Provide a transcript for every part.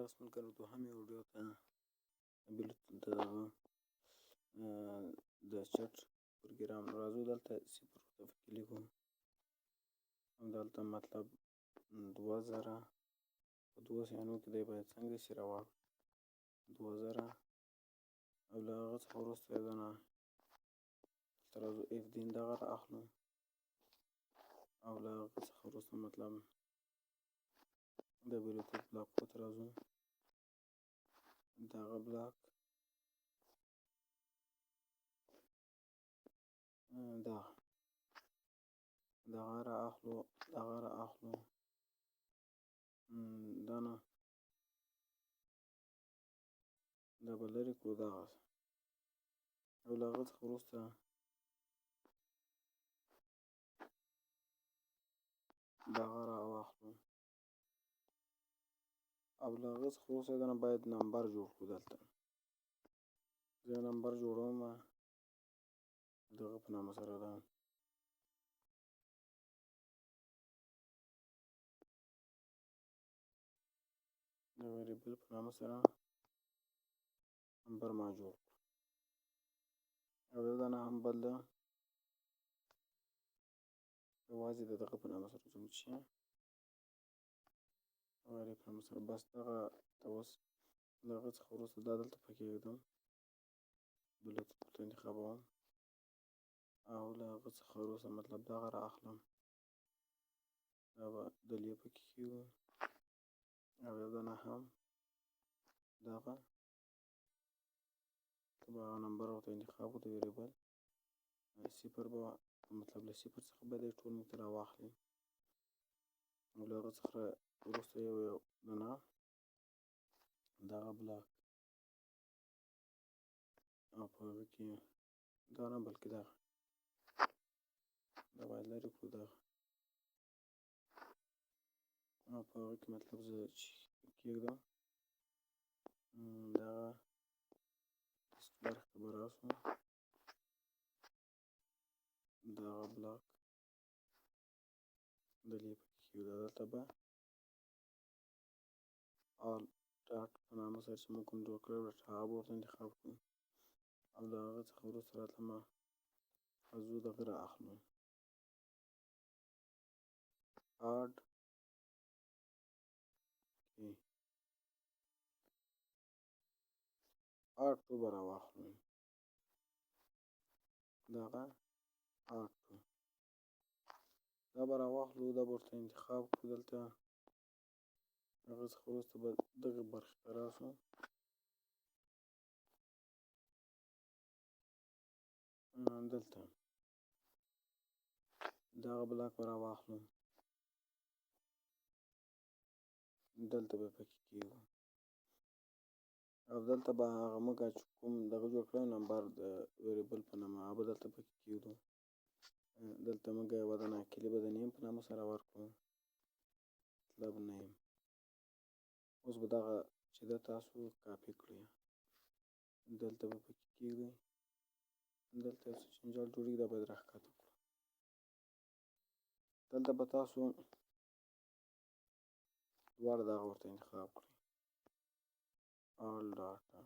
اسمن کنه دوهمې ویډیو ته د چټ پروګرام راځو. دلته صفر ورته پکې لیکو او دلته مطلب 2000 په دوه ثانیو کې دی باید څنګه شي راوړ 2000 او له هغه څخه وروسته دنه دلته راځو اف دین دغه را اخلو او له هغه څخه وروسته مطلب د بلوتوث بلاک ته راځو دغه بلاک دغه را اخلو دنه د بلري کړو دغه او له هغه څخه وروسته دغه را واخلو او له هغه څخه وروسته دنه باید نمبر جوړ کړو. دلته زه نمبر جوړوم دغه په نامه سره ده د ویریبل په نامه سره نمبر ما جوړ او دنه هم بدله یوازې د دغه په نامه سره زموږ شي ویری په نامه سره بس دغه اوس له هغه څخه وروسته دا دلته پکې ږدم بلوتوث ورته انتخابوم او له هغه څخه وروسته مطلب دغه را اخلم دا به دلې پکې کېږو او یو دانه هم دغه به نمبر ورته انتخاب کړو د ویریبل صفر به مطلب له صفر څخه به دی ټول موږ ته را واخلي او له هغه څخه وروسته یو دانه دغه بلاک او په هغه کې دا نه بلکې دغه دا باید لرې کړو دغه او په هغه کې مطلب زه کېږدم دغه برخې ته به راسو دغه بلاک دلې پکې کېږدو دلته به آل ډاټ په نامه سره چې موږ کوم جوړ کړی هغه به ورته انتخاب کړو او له هغه څخه وروسته راتلمه ځو دغه را اخلو اډ اډ ټو به را واخلو دغه اډ ټو دا به را واخلو دا به ورته انتخاب کړو دلته هغه څخه وروسته به دغه برخې ته راسو دلته دغه بلاک به را واخلو دلته به پکې کېږو او دلته به هغه موږ چې کوم دغه جوړ کړی نمبر د ویریبل په نامه هغه به دلته پکې کېږدو دلته موږ یوه دانه کلي به د نیم په نامه سره ورکړو مطلب نیم اوس به دغه چې ده تاسو کاپي کړئ دلته به پکې کېږدئ دلته یو څه جنجال جوړېږي دا باید راښکته کړو دلته به تاسو دواړه دغه ورته انتخاب کړئ آل ډاټا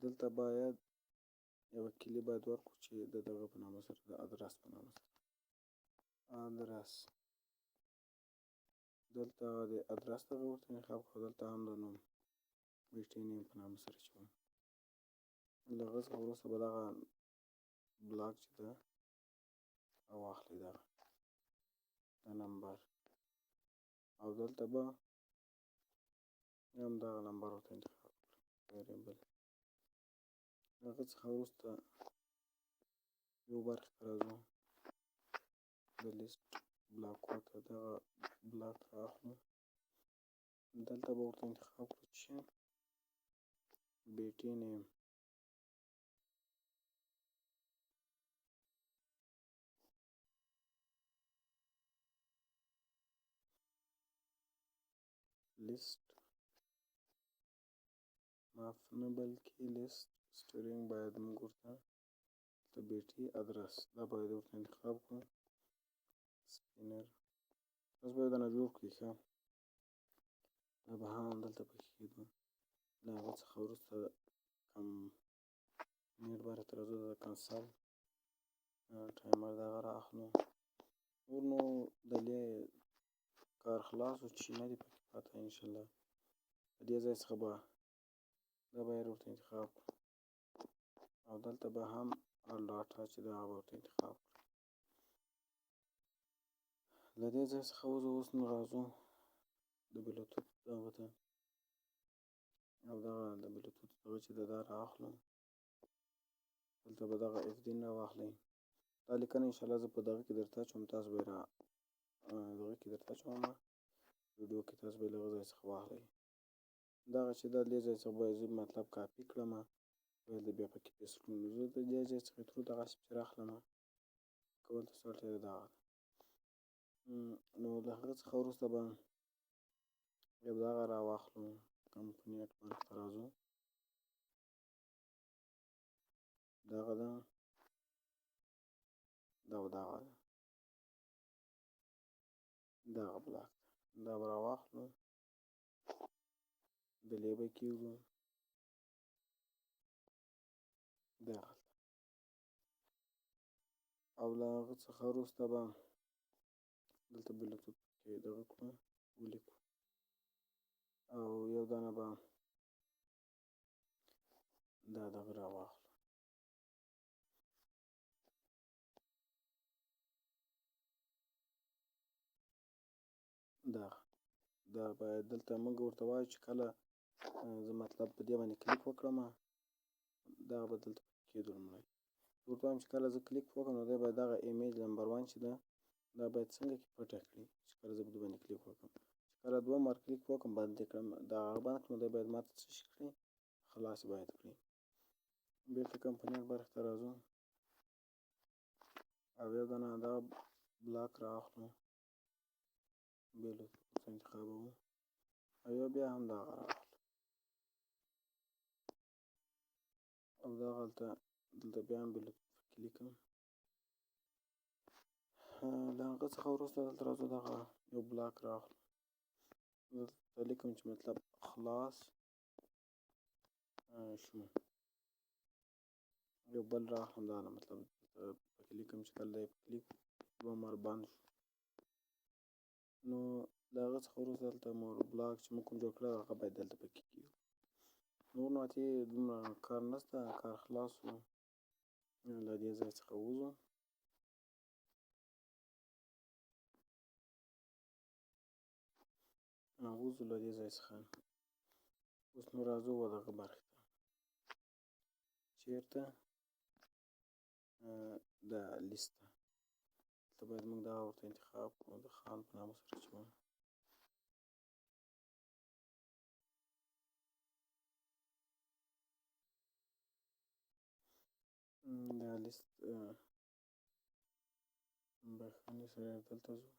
دلته باید یوه کلي باید ورکړو چې د دغه په نامه سره د ادرس په نامه سره ادرس دلته د ادرس دغه ورته انتخاب کړو دلته هم د نوم بیټي نیم په نامه سره چې وو له هغه څخه وروسته به دغه بلاک چې ده واخلئ دغه د نمبر او دلته به هم دغه نمبر ورته انتخاب کړئ ویریبل هغه څخه وروسته یو برخې ته راځو د لیست بلاکو ته دغه بلاک را اخلو دلته به ورته انتخاب کړو چې بیټي نیم لیست معاف نه بلکې لیست سټرینګ باید موږ ورته د بیټي ادرس دا باید ورته انتخاب کړو کنټینر تاسو به یې دننه جوړ کړئ ښه دا به هم دلته پکې کېږدو له هغه څخه وروسته نیټ بارې ته راځو د کنسل ټایمر دغه را اخلو نور نو دلې کار خلاص و چې نه دي پکې پاته انشاءالله په دې ځای څخه به دا به یې ورته انتخاب کړو او دلته به هم ډاټا چې دغه به ورته انتخاب کړو له دې ځای څخه اوس نو راځو د بلوتوث دغه ته او دغه د بلوتوث دغه چې دا را اخلو دلته به دغه F-din را واخلئ دا لیکنه انشاءالله زه په دغه کې درته اچوم تاسو به یې را دغه کې درته اچوم ویډیو کې تاسو به یې له هغه ځای څخه واخلئ دغه چې دا دې ځای څخه به زه مطلب کاپي کړم باید بیا پکې پیسټ کړم نو زه د دې ځای څخه ترو دغسې پکې راخلم کول تاسو اړتیا ده دغه نو له هغه څخه وروسته به بیا دغه را واخلو کمپنی نټورک ته راځو دغه ده دا به دغه ده دغه بلاک دا به را واخلو دلې به کېږدو دغلته او له هغه څخه وروسته به دلته بلوتوث کې دغه کړو ولیکو او یو دانه به دا دغه را واخلو دا باید دلته موږ ورته وایو چې کله زه مطلب په دې باندې کلیک وکړم دغه به دلته کېږدو لومړی ورته وایم چې کله زه کلیک وکړم نو دی باید دغه ایمیج نمبر 1 چې ده دا باید څنګه کې پټه کړي چې کله زه په دې باندې کلیک وکړم چې کله دوه مار کلیک وکړم بند یې کړم دا هغه بند کړم دی باید ماته څه شي کړي خلاص باید کړي بېرته کمپنی برخې ته راځو او یو دانه دا بلاک را اخلو بلوتوث انتخابوو او یو بیا هم دغه را اخلو او دغلته دلته بیا هم بلوتوث کلیکم له هغه څخه وروسته دلته راځو دغه یو بلاک را اخلو دلته لیکم چې مطلب خلاص شو یو بل را اخلم دا مطلب پکې لیکم چې کله دی کلیک دوه مار بند شو نو له هغه څخه وروسته دلته مور بلاک چې موږ کوم جوړ کړی هغه باید دلته پکې کېږدو نور نو اتې دومره کار نشته کار خلاص و له دې ځای څخه ووځو ووځو له دې ځای څخه اوس نو راځو دغه برخې ته چېرته د لیست ته دلته باید موږ دغه ورته انتخاب کړو د خان په نامه سره چې دا لیست بخښنې سره دلته ځو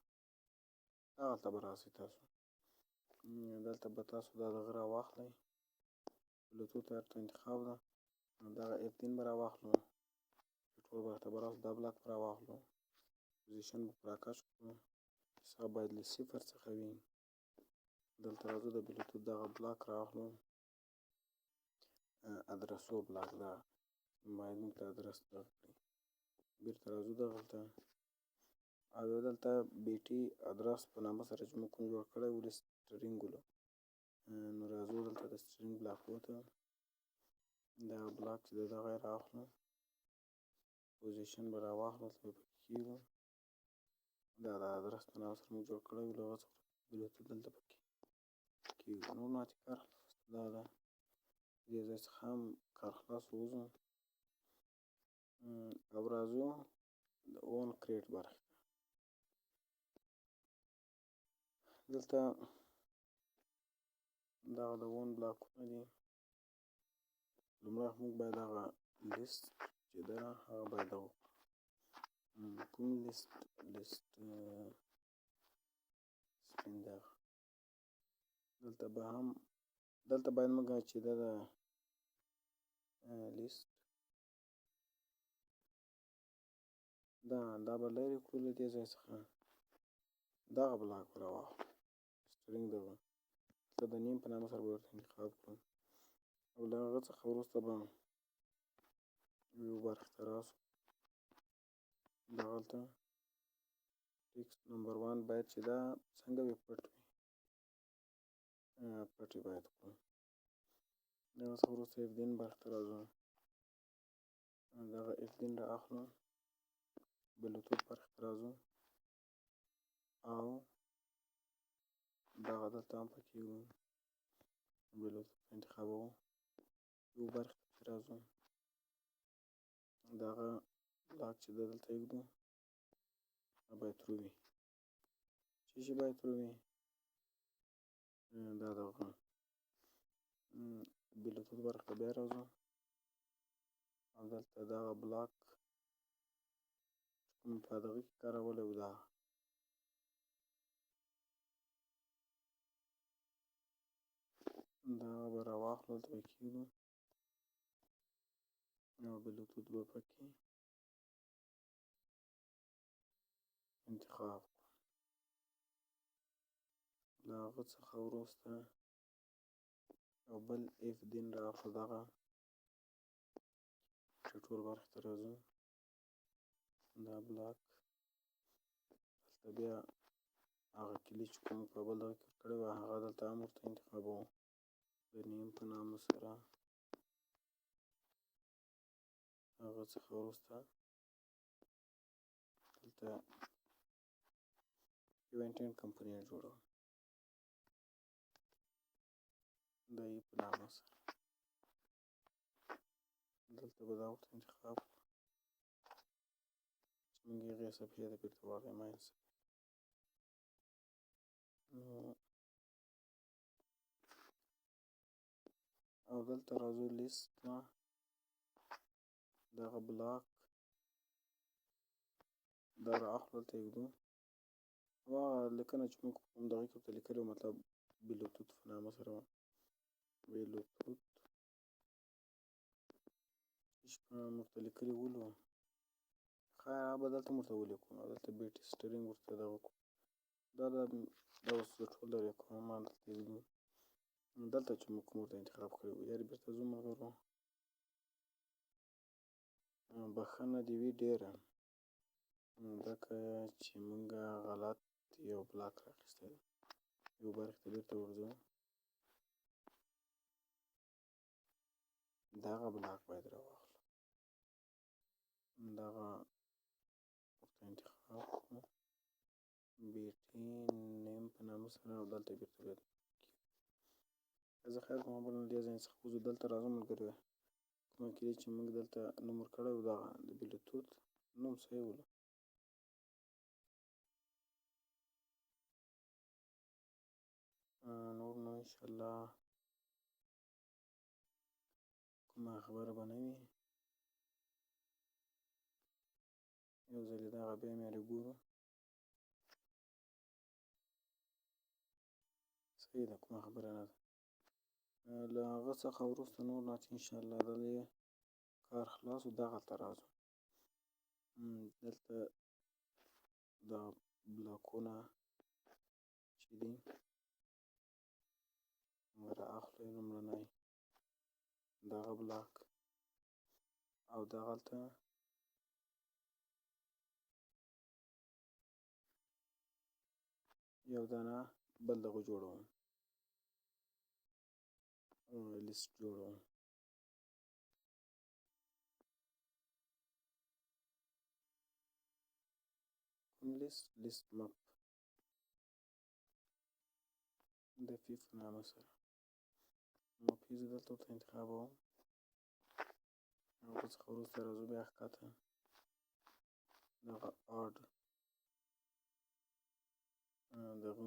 دغلته به راسئ تاسو دلته به تاسو دا دغه را واخلئ بلوتوث ورته انتخاب ده دغه F-din به را واخلو ټول برخې ته به راسو دا بلاک به را واخلو پوزیشن به په راکش کړو څخه باید له 0 څخه وي دلته راځو د بلوتوث دغه بلاک را اخلو ادرسو بلاک دا باید موږ ته ادرس دغه کړي بېرته راځو دغلته او یو دلته بیټي ادرس په نامه سره چې موږ کوم جوړ کړی و سټرینګ نو راځو دلته د سټرینګ بلاکو ته دغه بلاک چې دی دغه یې را اخلو پوزیشن به را واخلو دلته به پکې کېږدو دا د ادرس په نامه سره موږ جوړ کړی و له هغه څخه بلوتوث دلته پکې کېږدو نور نو اتې کار دا ده دې ځای څخه هم کار خلاص ووځو او راځو د اون کریټ برخې ته دلته دغه د اون بلاکونه دي لومړی موږ باید هغه لیست چې ده هغه باید دغه کوم لیست سپین دغه دلته باید موږ چې ده د لیست دا به لرې کړو له دې ځای څخه دغه بلاک به راواخلو، سټرینګ دغه ته د نیم په نامه سره به ورته انتخاب کړو، او له هغه څخه وروسته به ویو برخې ته راسو. دغلته ټکسټ نمبر 1 باید چې دا څنګه وي پټ وي، پټ یې باید کړو. دغه څخه وروسته افدین برخې ته راځو، دغه افدین را اخلو، بلوتوث برخې ته راځو او دغه دلته هم پکې وي بلوتوث انتخابوو، یو برخې ته راځو، دغه بلاک چې ده دلته ایږدو باید ترو وي. څه شی باید ترو وي؟ دا دغه بلوتوث برخې ته بیا راځو او دلته دغه بلاک چې کوم په دغه کې کارولی و دغه به راواخلو، دلته به کښېږدو او بلوتوث به پکې انتخاب کړو. له هغه څخه وروسته یو بل افدین را اخلو، دغه ټول برخې ته راځو، دا بلاک دلته بیا هغه کلي چې کوم په بل دغه کې کړی وه هغه دلته هم ورته انتخابوو د نیم په نامه سره. هغه څخه وروسته دلته ایونټین کمپنۍ جوړوو د ای په نامه سره، دلته به دا ورته انتخاب کړو چې موږ هغې صفحې ته بېرته واړوو، ماین صفحې. او دلته راځو لیست ته، دغه بلاک دا را اخلو، دلته ایږدو او هغه لیکنه چې موږ کوم دغه کې ورته لیکلي وو، مطلب بلوتوث په نامه سره وه، بلوتوث چې په نامه ورته لیکلي ولو، ښه هغه به دلته هم ورته ولیکو او دلته بیټ سټرینګ ورته دغه کړو. دا اوس زه ټول درې کوم، دلته ایږدو، دلته چې موږ کوم ورته انتخاب کړی وو یارې بېرته ځو ملګرو، بښنه دې وي ډېره ځکه چې موږ غلط یو بلاک رااخیستی دی، یو برخې ته بېرته ورځو، دغه بلاک باید راواخلو، دغه ورته انتخاب کړو بیټي نیم په نامه سره او دلته بېرته بیا زه خیر کوم بل نه دې ځای څخه وځو، دلته راځو ملګرو، کومه کلي چې موږ دلته نوم ورکړی و دغه د بلوتوث نوم څه یې ولو، نور نو انشاءالله کومه خبره به نه وي. یو ځلې دغه بیا معیاري ګورو، صحیح ده کومه خبره نه ده. له هغه څخه وروسته نور نه چې انشاءالله دلته کار خلاص و، دغلته راځو، دلته دا بلاکونه چې دي را اخلو، لومړنی دغه بلاک او دغلته یو دانه بل دغه جوړوم، لیست جوړوم، کوم لیست؟ لیست مپ د فی په نامه سره، مپیز دلته ورته انتخابوم، هغه څخه وروسته راځو بیا ښکته دغه آډ دغه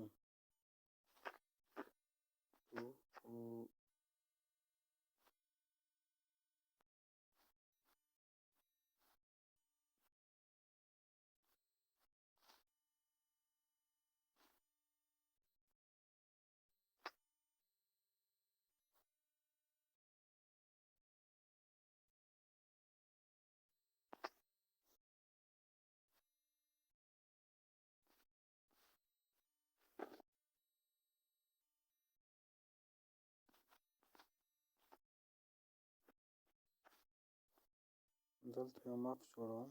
دلته یو ماپ جوړوم،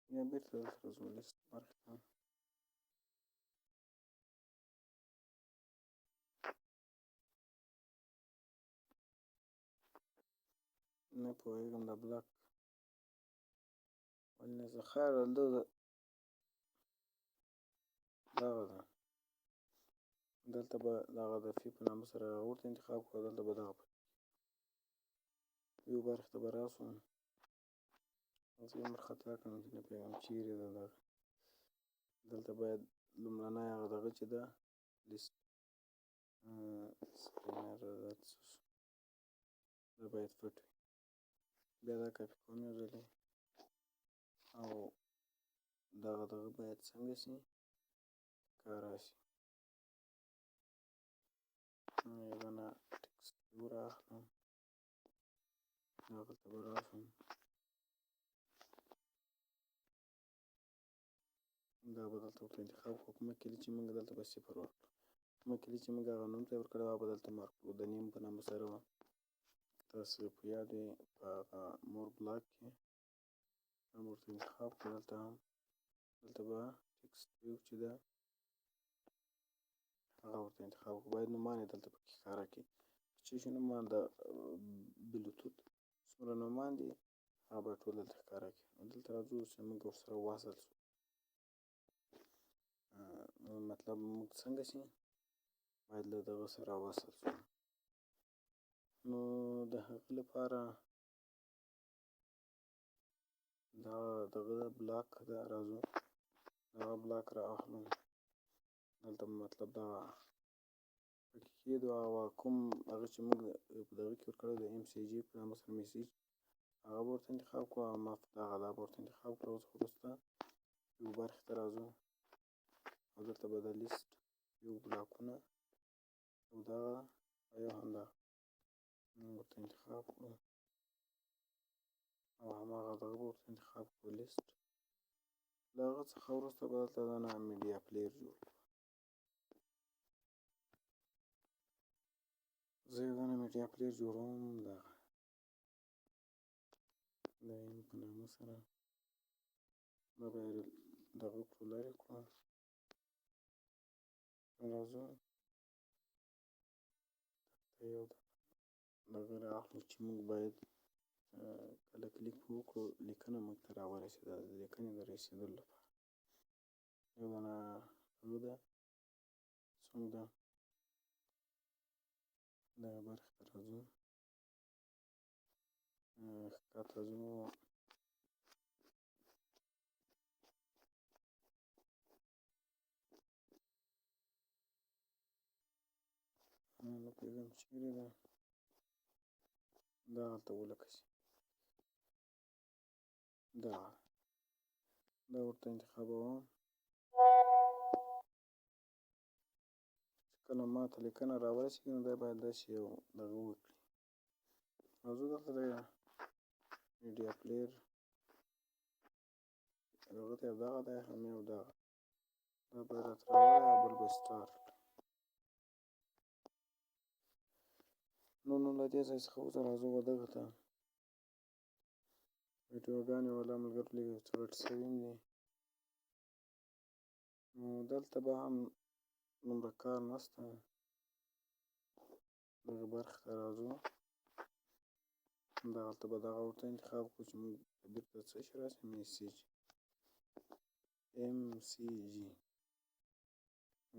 بیا بېرته دلته راځو لیست برخې ته. نه پوهېږم دا بلاک ولې نه ځي. خیر دغه ده، دلته به دغه د فی په نامه سره هغه ورته انتخاب کړو، دلته به دغه ویو برخې ته به راسو. زه یې وارخطا کړم چې نه پوهېږم چېرې ده دغه. دلته باید لومړنی هغه دغه چې ده لیست سپینر دا څه شو، دا باید پټ وي. بیا دا کاپي کوم یو ځلې، او دغه باید څنګه شي ښکاره شي. یوه نه ټکسټ ویو رااخلم، هغه ته به راشم، دا به دلته ورته انتخاب کړو. کومه کلي چې موږ دلته به صفر ورکړو، کومه کلي چې موږ هغه نوم ته یې ورکړی هغه به دلته مارک کړو. د نیم په نامه سره وه، تاسو په یاد وي په هغه مور بلاک کې هم ورته انتخاب کړو. دلته به ټکسټ ویو چې ده هغه ورته انتخاب کړو. باید نومان یې دلته پکې ښکاره کړي، چې شي نومان د بلوتوت څومره نومان دي هغه باید ټول دلته ښکاره کړي. دلته راځو چې موږ ورسره وصل شو، مطلب موږ څنګه شي باید له دغه سره وصل شو. نو د هغه لپاره دغه بلاک ده، راځو دغه بلاک را اخلو. دلته مطلب دغه پکې کېږدو، او کوم هغه چې موږ په دغه کې ورکړی د ام سی جي په نامه سره میسیج هغه به ورته انتخاب کړو، او ما دغه دا به ورته انتخاب کړو. اوس وروسته یو برخې ته راځو، او دلته به د لیست یو بلاکونه او دغه او یو همدغه ورته انتخاب کړو، او هماغه دغه به ورته انتخاب کړو لیست. له هغه څخه وروسته به دلته دننه میډیا پلیر جوړ کړو. زه یو دانه میډیا پلیر جوړوم، دغه د ام په نامه سره دا به یې دغه کړو، لرې کړو. راځو یو دغه را اخلو چې موږ باید کله کلیک وکړو لیکنه موږ ته راورسېده. د لیکنې د رسېدلو لپاره یو دانه هغه ده څوک ده دغه برخې ته راځو، ښکته ځو، نه پوهېږم چېرې ده، دغلته ولکه دغه دا ورته انتخابوم. چې کله ما ته لیکنه راورسېږي نو دی باید داسې یو دغه وکړي. راځو دلته د میډیا پلیر هغه ته یو دغه دی، هم یو دغه دا باید راته راوړی، او بل به سټارټ. نو له دې ځای څخه وروسته راځو دغه ته ویډیوګانې والا ملګرو لږ څه غټ شوي دي، نو دلته به هم دومره کار نشته. دغه برخې ته راځو، دغلته به دغه ورته انتخاب کړو چې موږ بېرته څه شي راشي میسیج ام سی جي،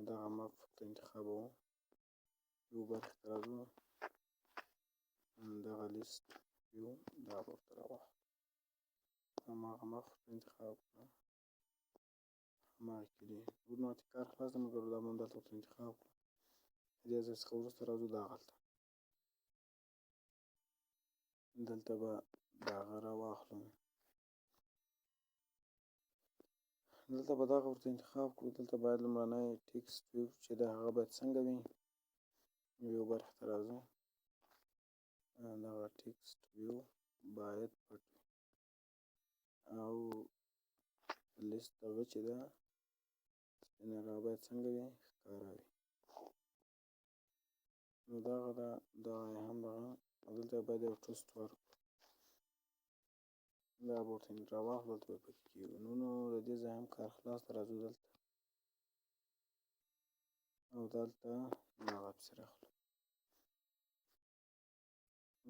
دغه ماپ ورته انتخابوو. یو برخې ته راځو، دغه لیست یو دا به ورته راواخلو، هماغه ماپ ورته انتخاب کړو، هماغه کلي ورنه کار خلاص دی، مګر دا به هم دلته ورته انتخاب کړو. د دې ځای څخه وروسته راځو دغلته، دلته به دغه راواخلو، دلته به دغه ورته انتخاب کړو. دلته باید لومړنی ټکسټ ویو چې ده هغه باید څنګه وي. یو برخې ته راځو، دغه ټکسټ ویو باید پټ وي، او لیست دغه چې ده سپینر هغه باید څنګه وي ښکاره وي. نو دغه ده، دغه یې هم دغه، او دلته باید یو ټوسټ ورکړو. دا به ورته راواخلو دلته به پکې کېږدو. نو د دې ځای هم کار خلاص دی. راځو دلته او دلته دغه پسې راخلو.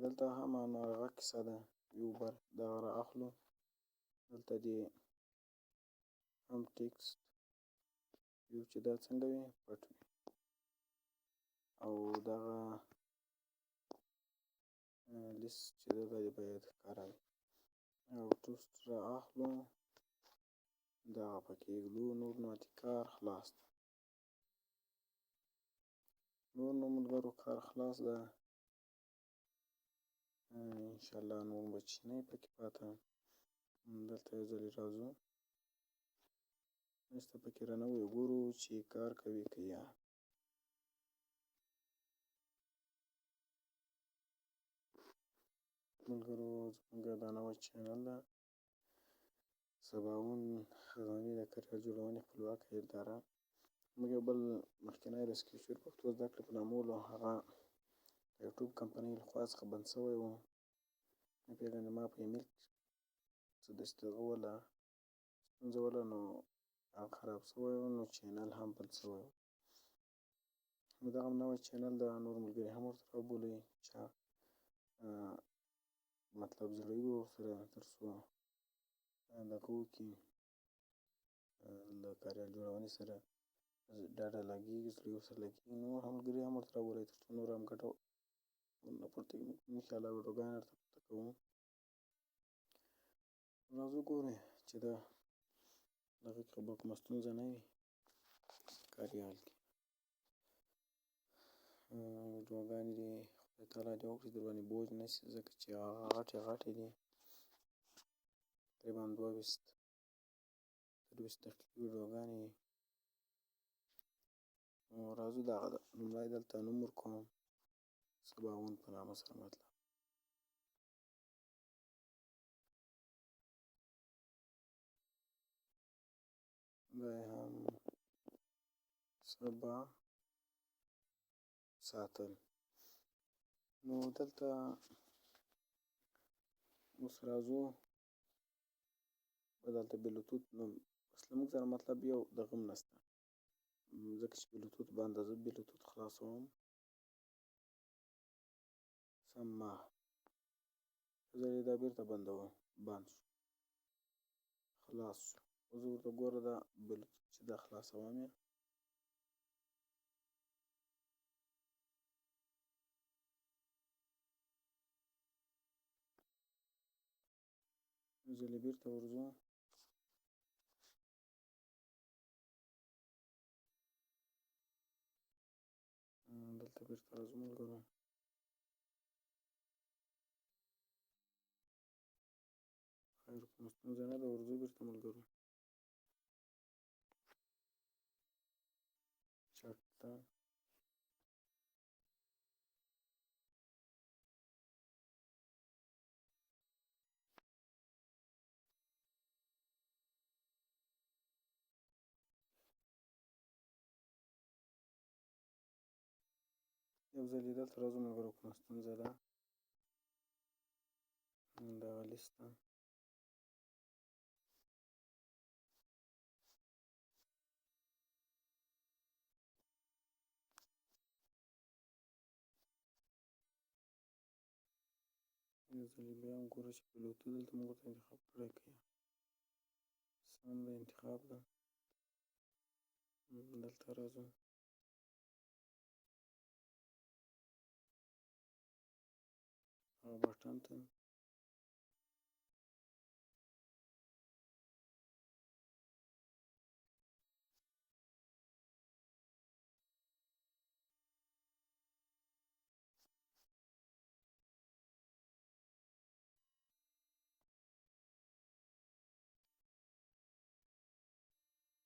دلته هم هغه کیسه ده، یو بر دغه را اخلو. دلته دې هم ټکسټ یو چې دا څنګه وي پټ وي، او دغه لیست چې ده دا دې باید ښکاره وي. او ټوسټ را اخلو، دغه پکې ږدو. نور نو کار خلاص دی. نور نو ملګرو کار خلاص ده. انشاءالله نور به چې نه وي پکې پاته. دلته یو ځلې راځو، هېڅ ته پکې رانه وګورو چې کار کوي که یا. ملګرو زموږ دا نوی چینل ده، سباوون خزانې د کریال جوړونې خپلواکه اداره. موږ یو بل مخکینی د سکیچور پښتو زده کړې په نامولو هغه د یوټیوب کمپنۍ له خوا څخه بند شوی و. نه پوهېږم زما په ایمیل څه داسې دغه وله ستونزه وله، نو هغه خراب شوی و، نو چینل هم بند شوی و. نو دغه نوی چینل ده، نور ملګري هم ورته رابولئ چې مطلب زړه وي ورسره، تر څو دغه وکړي، له کاریال جوړونې سره ډاډه لګېږي، زړه یې ورسره لګېږي. نور هم ملګري هم ورته رابولئ تر څو نور هم ګټه ورنه پورته کړي. انشاءالله ویډیوګانې ورته پورته کوو. راځو ګورئ چې د دغه کې به کومه ستونزه نه وي کاریال کې. ویډیوګانې دې خدای تعالی دې وکړي در باندې بوج نه شي، ځکه چې هغه غټې غټې دي، تقریبا 22 تر 20 دقیقې ویډیوګانې دي. راځو دغه ده، لومړی دلته نوم ورکوم، سباوون په نامه سره مطلب. دا یې هم سبا ساتل. نو دلته اوس راځو، دلته بلوتوت نو اوس له موږ سره مطلب یو دغه هم نشته، ځکه چې بلوتوت بند ده. زه بلوتوت خلاصوم، سمه زه یې دا بېرته بندوم، بند شو، خلاص شو. اوس ورته ګوره دا بلوتوت چې دا خلاصوم یې، یو ځلې بېرته ورځو. دلته بېرته راځو ملګرو، خیر کومه ستونزه نه ده. ورځو بېرته ملګرو چټ ته. یو ځلې دلته راځو ملګرو، کومه ستونزه ده دغه لیست ده. یو ځلې بیا هم ګوره چې بلوتوت دلته موږ ورته انتخاب کړی که یا سم ده، انتخاب ده. دلته راځو، هغه بټن ته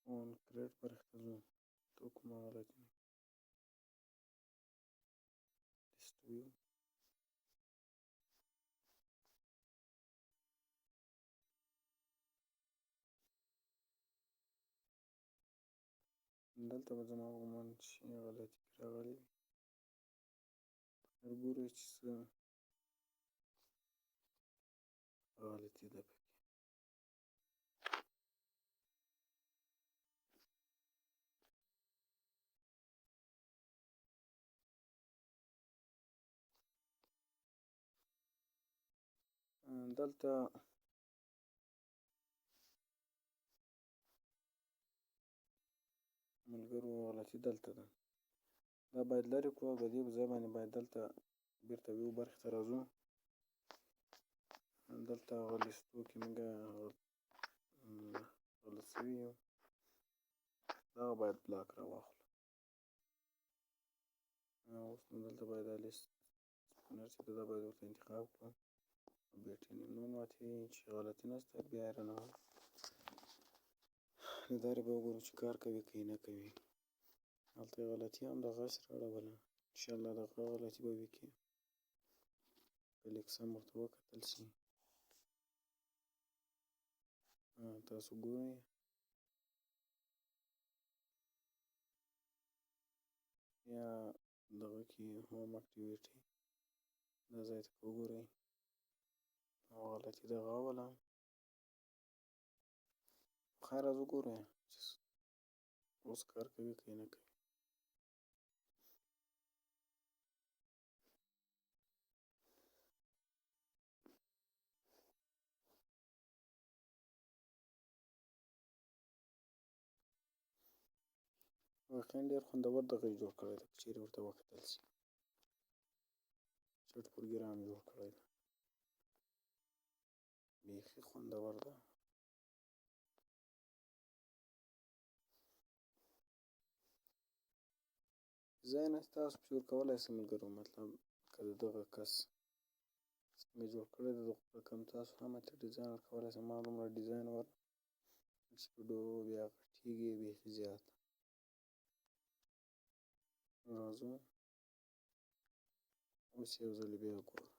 اون کریټ برخې ته ځو، ته کومه غلطي نه لیست ویو. دلته به زما ګومان چې غلطي پرې راغلې وي. ګورئ چې څه غلطي ده پکې. دلته ملګرو غلطي دلته ده، دا باید لرې کړو او په دې ځای باندې باید دلته بېرته یو برخې ته راځو. دلته هغه لیستو کې موږ غلط شوي یو، دغه باید بلاک راواخلو. اوس نو دلته باید دا لیست سپینر چې دا باید ورته انتخاب کړو او بیا ټینګ نو ماتې چې غلطي نشته بیا یې رانه لارې به وګورو چې کار کوي که یې نه کوي. هلته یې غلطي همدغسې رااړوله، انشاءالله دغه غلطي به وي کې که لږ سم ورته وکتل شي. تاسو ګورئ یا دغه کې هوم اکټیویټي دا ځای ته وګورئ او غلطي دغه اوله خیر از وګورئ چې اوس کار کوي که یې نه کوي. واقعا ډېر خوندور دغه یې جوړ کړی ده که چیرې ورته وکتل شي، چټ پروګرام جوړ کړی ده، بیخي خوندور ده. ډیزاین تاسو جوړ کولی شئ ملګرو، مطلب که د دغه کس څنګه جوړ کړی ده د رقم تاسو هم ورته ډیزاین ورکولی شئ. ما دومره ډیزاین چې بیا غټېږي بیخي زیات. راځو اوس یو ځلې بیا وګورو.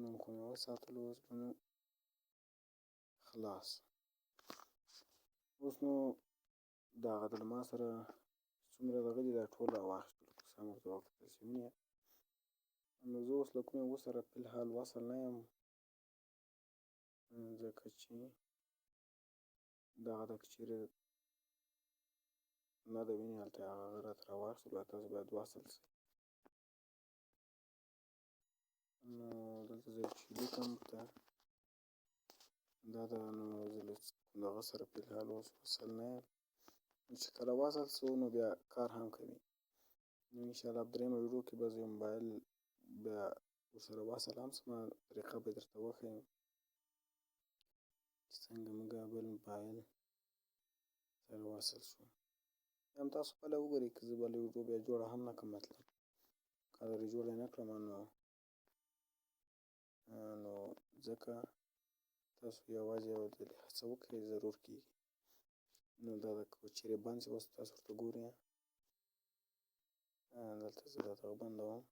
نوم خو مې وساتلو، اوس به نو خلاص. اوس نو دغه د ما سره څومره دغه دي دا ټول راواخیستلو که سم ورته وکتل شي. وینئ نو زه اوس له کومې ورسره فی الحال وصل نه یم، ځکه چې دغه ده که چیرې نه ده وینې هلته هغه راته راواخیستلو او تاسو باید وصل شئ. نو دلته زه چې لیکم ورته دا ده، نو زه له دغه سره فی الحال اوس وصل نه یم. چې کله وصل شو نو بیا کار هم کوي. نو انشاءالله په درېیمه ویډیو کې به زه یو موبایل بیا ورسره وصل هم شم، طریقه به درته وښیم چې څنګه موږ بل موبایل سره وصل شو. هم تاسو خپله وګورئ که زه بله ویډیو بیا جوړه هم نه کړم، مطلب که اگر یې جوړه نه کړم نو ځکه تاسو یوازې یو ځلې هڅه وکړئ ضرور کېږي. نو دا ده که چیرې بند شي اوس تاسو ورته ګورئ، دلته زه دا دغه بندوم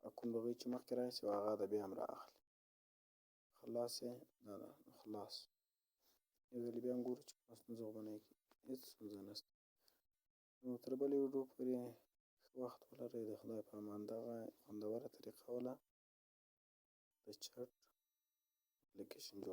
او کوم دغه چې مخکې راشي هغه ده بیا هم رااخلي. خلاص یې دا ده خلاص. یو ځلې بیا هم ګورو چې کومه ستونزه خو به نه وي، هېڅ ستونزه نشته. نو تر بلې ویډیو پورې ښه وخت ولرئ، د خدای په امان. دغه خوندوره طریقه وله د چټ اپلیکیشن جوړ